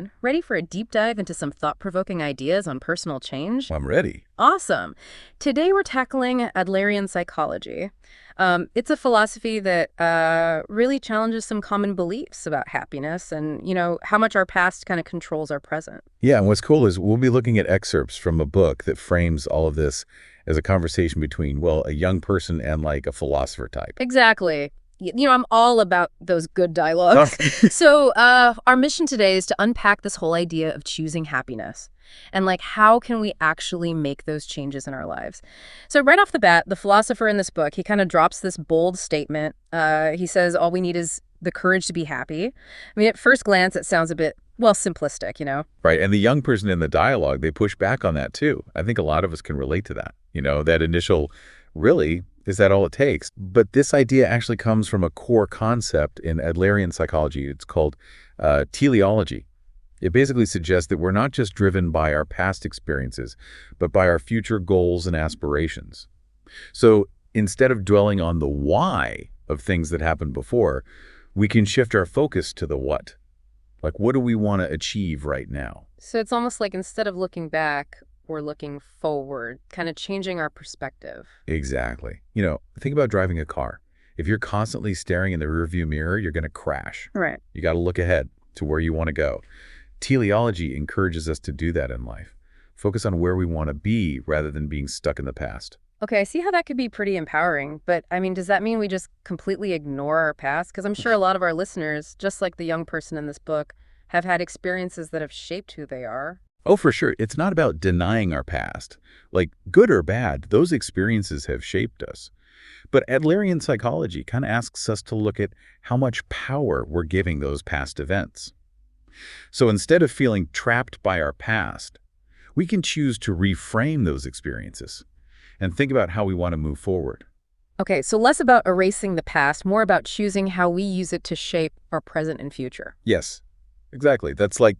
everyone. Ready for a deep dive into some thought-provoking ideas on personal change? I'm ready. Awesome. Today we're tackling Adlerian psychology. It's a philosophy that really challenges some common beliefs about happiness and, how much our past kind of controls our present. Yeah, and what's cool is we'll be looking at excerpts from a book that frames all of this as a conversation between, well, a young person and like a philosopher type. Exactly. I'm all about those good dialogues. So our mission today is to unpack this whole idea of choosing happiness and how can we actually make those changes in our lives. So right off the bat, the philosopher in this book, he kind of drops this bold statement. He says all we need is the courage to be happy. I mean, at first glance, it sounds a bit, well, simplistic. Right, and the young person in the dialogue, they push back on that too. I think a lot of us can relate to that. That initial, really, is that all it takes? But this idea actually comes from a core concept in Adlerian psychology. It's called teleology. It basically suggests that we're not just driven by our past experiences, but by our future goals and aspirations. So instead of dwelling on the why of things that happened before, we can shift our focus to the what. Like, what do we want to achieve right now? So it's almost like instead of looking back, we're looking forward, kind of changing our perspective. Exactly. Think about driving a car. If you're constantly staring in the rearview mirror, you're going to crash. Right. You got to look ahead to where you want to go. Teleology encourages us to do that in life. Focus on where we want to be rather than being stuck in the past. Okay, I see how that could be pretty empowering, but I mean, does that mean we just completely ignore our past? Because I'm sure a lot of our listeners, just like the young person in this book, have had experiences that have shaped who they are. Oh, for sure. It's not about denying our past. Like, good or bad, those experiences have shaped us. But Adlerian psychology kind of asks us to look at how much power we're giving those past events. So instead of feeling trapped by our past, we can choose to reframe those experiences and think about how we want to move forward. Okay, so less about erasing the past, more about choosing how we use it to shape our present and future. Yes, exactly. That's like,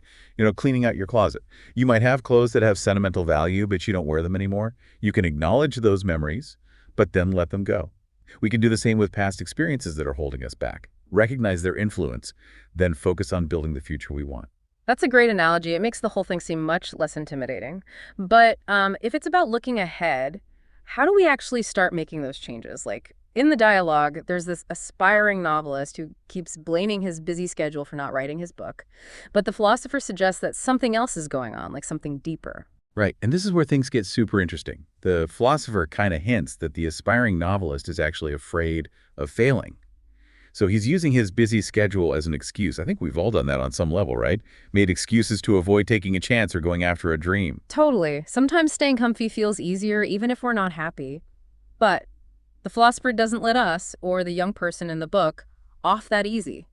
cleaning out your closet. You might have clothes that have sentimental value, but you don't wear them anymore. You can acknowledge those memories, but then let them go. We can do the same with past experiences that are holding us back. Recognize their influence, then focus on building the future we want. That's a great analogy. It makes the whole thing seem much less intimidating. But if it's about looking ahead, how do we actually start making those changes? Like, in the dialogue, there's this aspiring novelist who keeps blaming his busy schedule for not writing his book. But the philosopher suggests that something else is going on, like something deeper. Right, and this is where things get super interesting. The philosopher kind of hints that the aspiring novelist is actually afraid of failing. So he's using his busy schedule as an excuse. I think we've all done that on some level, right? Made excuses to avoid taking a chance or going after a dream. Totally. Sometimes staying comfy feels easier, even if we're not happy. But the philosopher doesn't let us, or the young person in the book, off that easy,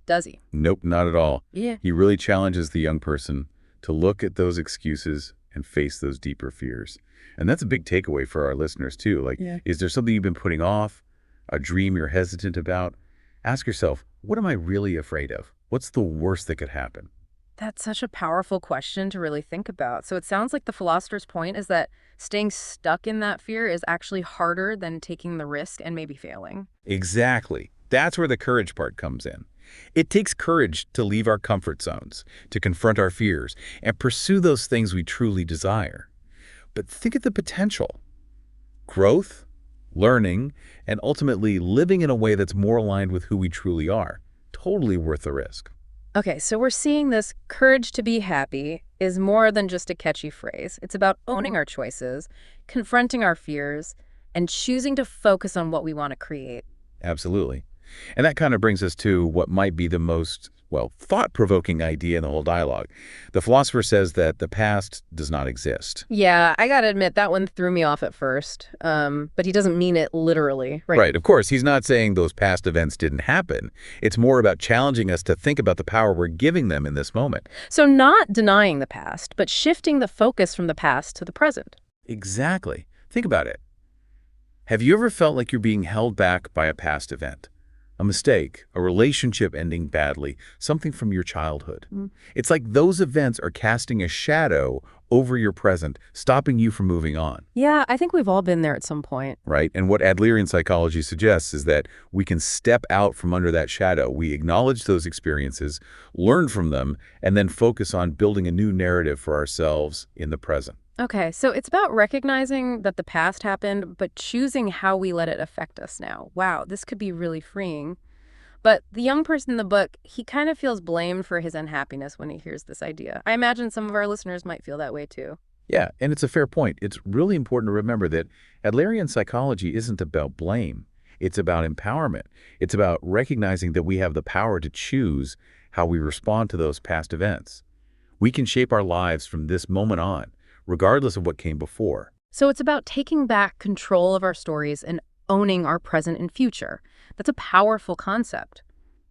does he? Nope, not at all. Yeah. He really challenges the young person to look at those excuses and face those deeper fears. And that's a big takeaway for our listeners, too. Like, Is there something you've been putting off, a dream you're hesitant about? Ask yourself, what am I really afraid of? What's the worst that could happen? That's such a powerful question to really think about. So it sounds like the philosopher's point is that staying stuck in that fear is actually harder than taking the risk and maybe failing. Exactly. That's where the courage part comes in. It takes courage to leave our comfort zones, to confront our fears, and pursue those things we truly desire. But think of the potential. Growth, learning, and ultimately living in a way that's more aligned with who we truly are. Totally worth the risk. Okay, so we're seeing this courage to be happy is more than just a catchy phrase. It's about owning our choices, confronting our fears, and choosing to focus on what we want to create. Absolutely. And that kind of brings us to what might be the most, thought-provoking idea in the whole dialogue. The philosopher says that the past does not exist. Yeah, I gotta admit, that one threw me off at first. But he doesn't mean it literally, right? Right, of course. He's not saying those past events didn't happen. It's more about challenging us to think about the power we're giving them in this moment. So not denying the past, but shifting the focus from the past to the present. Exactly. Think about it. Have you ever felt like you're being held back by a past event? a mistake, a relationship ending badly, something from your childhood. Mm. It's like those events are casting a shadow over your present, stopping you from moving on. Yeah, I think we've all been there at some point. Right? And what Adlerian psychology suggests is that we can step out from under that shadow. We acknowledge those experiences, learn from them, and then focus on building a new narrative for ourselves in the present. Okay, so it's about recognizing that the past happened, but choosing how we let it affect us now. Wow, this could be really freeing. But the young person in the book, he kind of feels blamed for his unhappiness when he hears this idea. I imagine some of our listeners might feel that way too. Yeah, and it's a fair point. It's really important to remember that Adlerian psychology isn't about blame. It's about empowerment. It's about recognizing that we have the power to choose how we respond to those past events. We can shape our lives from this moment on, regardless of what came before. So it's about taking back control of our stories and owning our present and future. That's a powerful concept.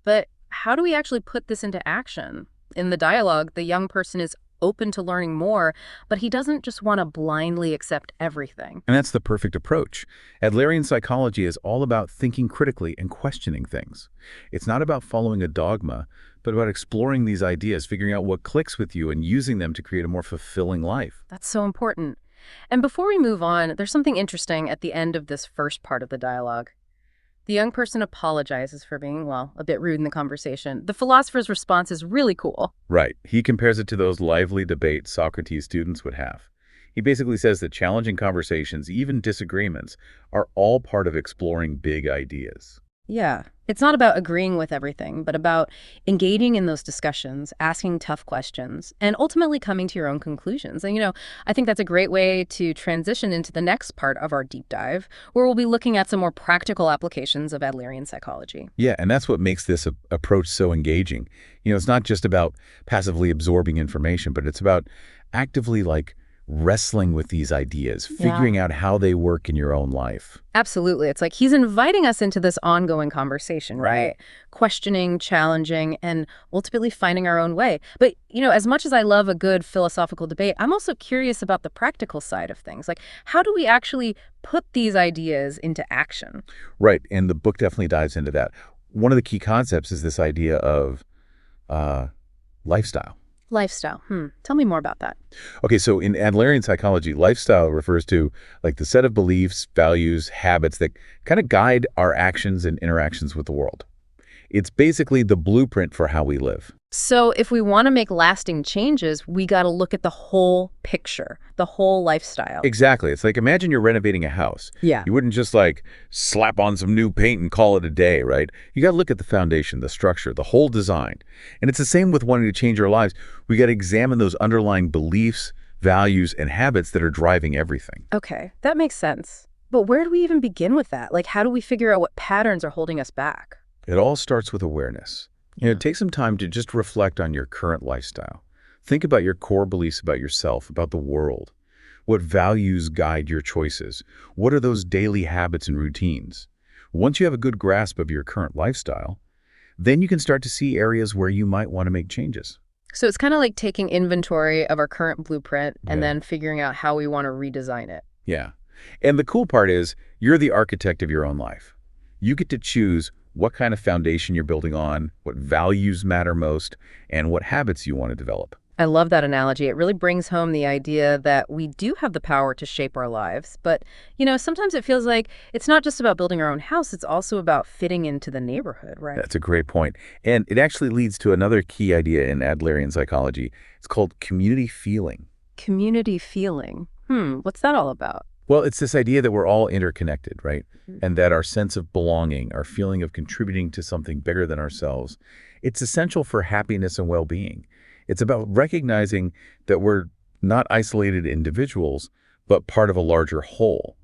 But how do we actually put this into action? In the dialogue, the young person is open to learning more, but he doesn't just want to blindly accept everything. And that's the perfect approach. Adlerian psychology is all about thinking critically and questioning things. It's not about following a dogma, but about exploring these ideas, figuring out what clicks with you, and using them to create a more fulfilling life. That's so important. And before we move on, there's something interesting at the end of this first part of the dialogue. The young person apologizes for being, well, a bit rude in the conversation. The philosopher's response is really cool. Right. He compares it to those lively debates Socrates' students would have. He basically says that challenging conversations, even disagreements, are all part of exploring big ideas. Yeah. It's not about agreeing with everything, but about engaging in those discussions, asking tough questions, and ultimately coming to your own conclusions. And, I think that's a great way to transition into the next part of our deep dive, where we'll be looking at some more practical applications of Adlerian psychology. Yeah, and that's what makes this approach so engaging. It's not just about passively absorbing information, but it's about actively, wrestling with these ideas, figuring out how they work in your own life. Absolutely. It's like he's inviting us into this ongoing conversation, right? Questioning, challenging, and ultimately finding our own way. But, as much as I love a good philosophical debate, I'm also curious about the practical side of things. Like, how do we actually put these ideas into action? Right, and the book definitely dives into that. One of the key concepts is this idea of lifestyle. Lifestyle. Tell me more about that. Okay, so in Adlerian psychology, lifestyle refers to the set of beliefs, values, habits that kind of guide our actions and interactions with the world. It's basically the blueprint for how we live. So if we want to make lasting changes, we got to look at the whole picture, the whole lifestyle. Exactly. It's like, imagine you're renovating a house. Yeah. You wouldn't just slap on some new paint and call it a day, right? You got to look at the foundation, the structure, the whole design. And it's the same with wanting to change our lives. We got to examine those underlying beliefs, values, and habits that are driving everything. Okay, that makes sense. But where do we even begin with that? How do we figure out what patterns are holding us back? It all starts with awareness. Take some time to just reflect on your current lifestyle. Think about your core beliefs about yourself, about the world. What values guide your choices? What are those daily habits and routines? Once you have a good grasp of your current lifestyle, then you can start to see areas where you might want to make changes. So it's kind of like taking inventory of our current blueprint and then figuring out how we want to redesign it. Yeah. And the cool part is you're the architect of your own life. You get to choose what kind of foundation you're building on, what values matter most, and what habits you want to develop. I love that analogy. It really brings home the idea that we do have the power to shape our lives. But, sometimes it feels like it's not just about building our own house. It's also about fitting into the neighborhood, right? That's a great point. And it actually leads to another key idea in Adlerian psychology. It's called community feeling. Community feeling. What's that all about? Well, it's this idea that we're all interconnected, right? And that our sense of belonging, our feeling of contributing to something bigger than ourselves, it's essential for happiness and well-being. It's about recognizing that we're not isolated individuals, but part of a larger whole.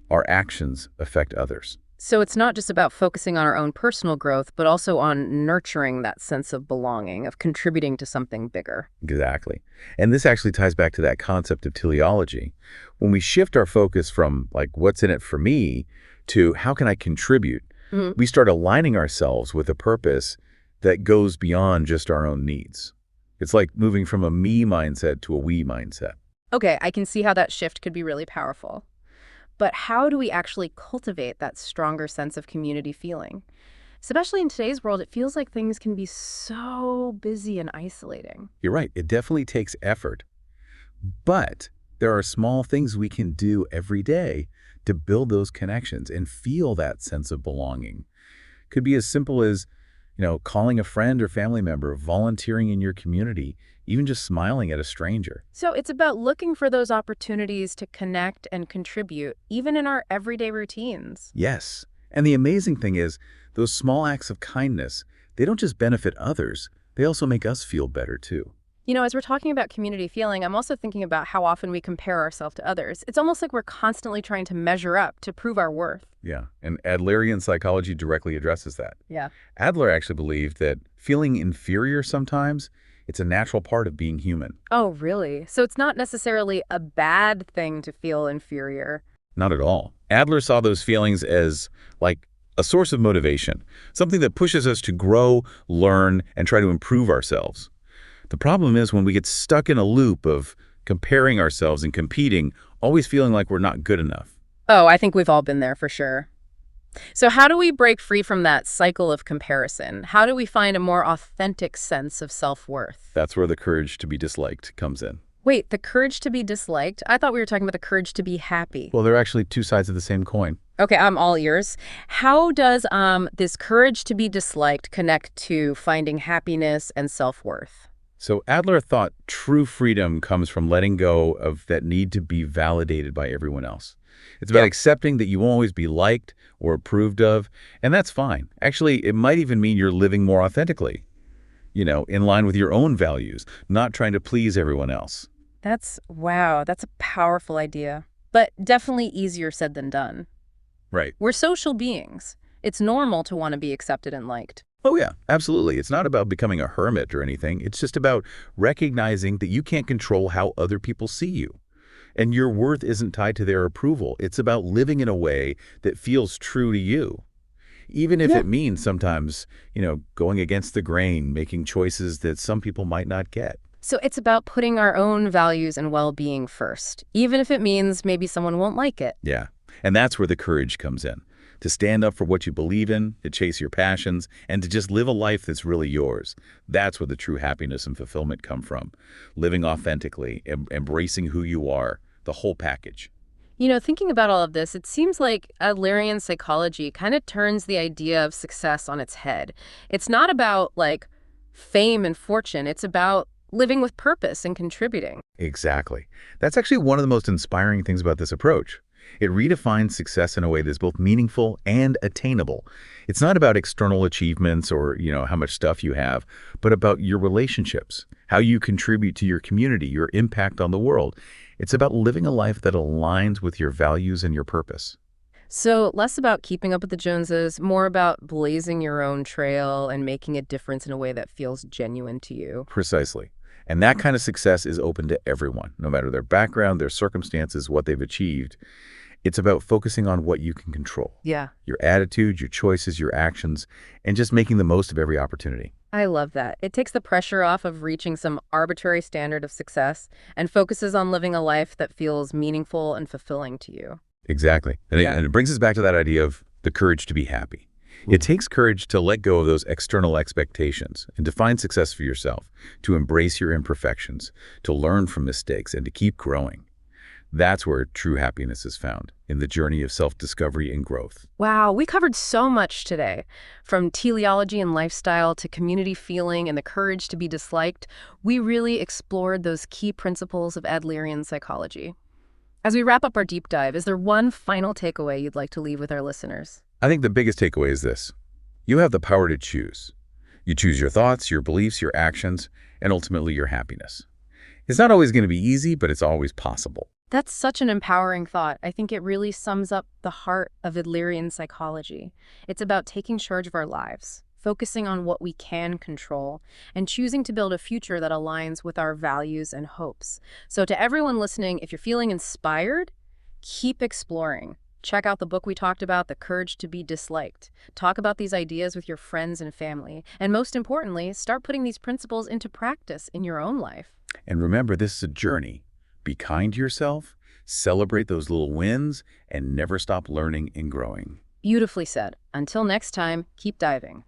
Our actions affect others. So it's not just about focusing on our own personal growth, but also on nurturing that sense of belonging, of contributing to something bigger. Exactly. And this actually ties back to that concept of teleology. When we shift our focus from what's in it for me to how can I contribute, we start aligning ourselves with a purpose that goes beyond just our own needs. It's like moving from a me mindset to a we mindset. Okay, I can see how that shift could be really powerful. But how do we actually cultivate that stronger sense of community feeling? Especially in today's world, it feels like things can be so busy and isolating. You're right, it definitely takes effort. But there are small things we can do every day to build those connections and feel that sense of belonging. Could be as simple as, calling a friend or family member, volunteering in your community, even just smiling at a stranger. So it's about looking for those opportunities to connect and contribute, even in our everyday routines. Yes. And the amazing thing is, those small acts of kindness, they don't just benefit others, they also make us feel better too. As we're talking about community feeling, I'm also thinking about how often we compare ourselves to others. It's almost like we're constantly trying to measure up to prove our worth. Yeah, and Adlerian psychology directly addresses that. Yeah. Adler actually believed that feeling inferior sometimes, it's a natural part of being human. Oh, really? So it's not necessarily a bad thing to feel inferior. Not at all. Adler saw those feelings as, like, a source of motivation, something that pushes us to grow, learn, and try to improve ourselves. The problem is when we get stuck in a loop of comparing ourselves and competing, always feeling like we're not good enough. Oh, I think we've all been there for sure. So how do we break free from that cycle of comparison? How do we find a more authentic sense of self-worth? That's where the courage to be disliked comes in. Wait, the courage to be disliked? I thought we were talking about the courage to be happy. Well, they're actually two sides of the same coin. Okay, I'm all ears. How does this courage to be disliked connect to finding happiness and self-worth? So Adler thought true freedom comes from letting go of that need to be validated by everyone else. It's about accepting that you won't always be liked or approved of, and that's fine. Actually, it might even mean you're living more authentically, in line with your own values, not trying to please everyone else. Wow, that's a powerful idea. But definitely easier said than done. Right. We're social beings. It's normal to want to be accepted and liked. Oh, yeah, absolutely. It's not about becoming a hermit or anything. It's just about recognizing that you can't control how other people see you. And your worth isn't tied to their approval. It's about living in a way that feels true to you. Even if it means sometimes, going against the grain, making choices that some people might not get. So it's about putting our own values and well-being first, even if it means maybe someone won't like it. Yeah, and that's where the courage comes in. To stand up for what you believe in, to chase your passions, and to just live a life that's really yours. That's where the true happiness and fulfillment come from. Living authentically, embracing who you are, the whole package. Thinking about all of this, it seems like Adlerian psychology kind of turns the idea of success on its head. It's not about, fame and fortune. It's about living with purpose and contributing. Exactly. That's actually one of the most inspiring things about this approach. It redefines success in a way that's both meaningful and attainable. It's not about external achievements or, how much stuff you have, but about your relationships, how you contribute to your community, your impact on the world. It's about living a life that aligns with your values and your purpose. So less about keeping up with the Joneses, more about blazing your own trail and making a difference in a way that feels genuine to you. Precisely. And that kind of success is open to everyone, no matter their background, their circumstances, what they've achieved. It's about focusing on what you can control. Yeah. Your attitude, your choices, your actions, and just making the most of every opportunity. I love that. It takes the pressure off of reaching some arbitrary standard of success and focuses on living a life that feels meaningful and fulfilling to you. Exactly. And it brings us back to that idea of the courage to be happy. It takes courage to let go of those external expectations and define success for yourself, to embrace your imperfections, to learn from mistakes, and to keep growing. That's where true happiness is found, in the journey of self-discovery and growth. Wow, we covered so much today. From teleology and lifestyle to community feeling and the courage to be disliked, we really explored those key principles of Adlerian psychology. As we wrap up our deep dive, is there one final takeaway you'd like to leave with our listeners? I think the biggest takeaway is this. You have the power to choose. You choose your thoughts, your beliefs, your actions, and ultimately your happiness. It's not always going to be easy, but it's always possible. That's such an empowering thought. I think it really sums up the heart of Adlerian psychology. It's about taking charge of our lives, focusing on what we can control, and choosing to build a future that aligns with our values and hopes. So to everyone listening, if you're feeling inspired, keep exploring. Check out the book we talked about, The Courage to be Disliked. Talk about these ideas with your friends and family. And most importantly, start putting these principles into practice in your own life. And remember, this is a journey. Be kind to yourself, celebrate those little wins, and never stop learning and growing. Beautifully said. Until next time, keep diving.